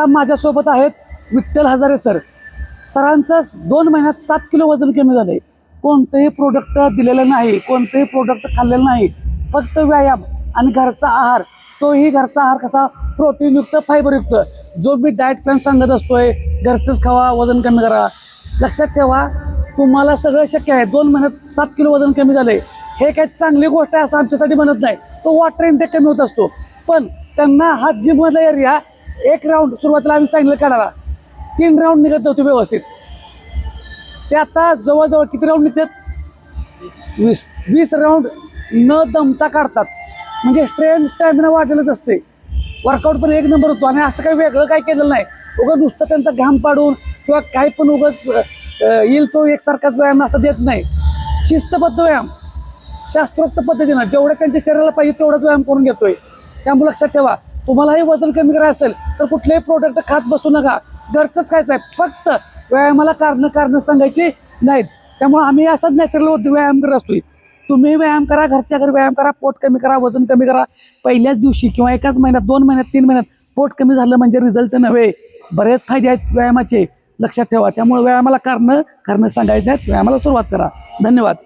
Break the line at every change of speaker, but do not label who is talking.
माझ्यासोबत आहेत विठ्ठल हजारे सरांचं 2 महिन्यात 7 किलो वजन कमी झालंय. कोणतंही प्रोडक्ट दिलेलं नाही, कोणतंही प्रोडक्ट खाल्लेलं नाही, फक्त व्यायाम आणि घरचा आहार. तोही घरचा आहार कसा, प्रोटीनयुक्त, फायबरयुक्त. जो मी डाएट प्लॅन सांगत असतोय, घरचंच खावा, वजन कमी करा. लक्षात ठेवा, तुम्हाला सगळं शक्य आहे. 2 महिन्यात 7 किलो वजन कमी झालंय. हे काही चांगली गोष्ट आहे असं आमच्यासाठी म्हणत नाही. तो वॉटर इंटेक कमी होत असतो. पण त्यांना हा जिममधला एरिया 1 राऊंड सुरुवातीला आम्ही सांगितलं काढायला, 3 राऊंड निघत नव्हते व्यवस्थित. ते आता जवळजवळ किती राऊंड निघतात? 20 राऊंड न दमता काढतात. म्हणजे स्ट्रेंथ स्टॅमिना वाढलेलंच असते. वर्कआउट पण 1 नंबर होतो. आणि असं काही वेगळं काही केलेलं नाही. उगं नुसतं त्यांचा घाम पाडून किंवा काही पण उगंच येईल तो एकसारखाच व्यायाम असं देत नाही. शिस्तबद्ध व्यायाम, शास्त्रोक्त पद्धतीनं जेवढं त्यांच्या शरीराला पाहिजे तेवढाच व्यायाम करून घेतोय. त्यामुळे लक्षात ठेवा, तुम्हालाही वजन कमी करायचं असेल तर कुठलेही प्रोडक्ट खात बसू नका. घरचंच खायचं आहे. फक्त व्यायामाला कारणं सांगायची नाहीत. त्यामुळे आम्ही असंच नॅचरल व्यायाम करत असतोय. तुम्ही व्यायाम करा, घरच्या घरी व्यायाम करा, पोट कमी करा, वजन कमी करा. पहिल्याच दिवशी किंवा एकाच महिन्यात, 2 महिन्यात, 3 महिन्यात पोट कमी झालं म्हणजे रिझल्ट नव्हे. बरेच फायदे आहेत व्यायामाचे, लक्षात ठेवा. त्यामुळे व्यायामाला कारणं सांगायचे आहेत. व्यायामाला सुरुवात करा. धन्यवाद.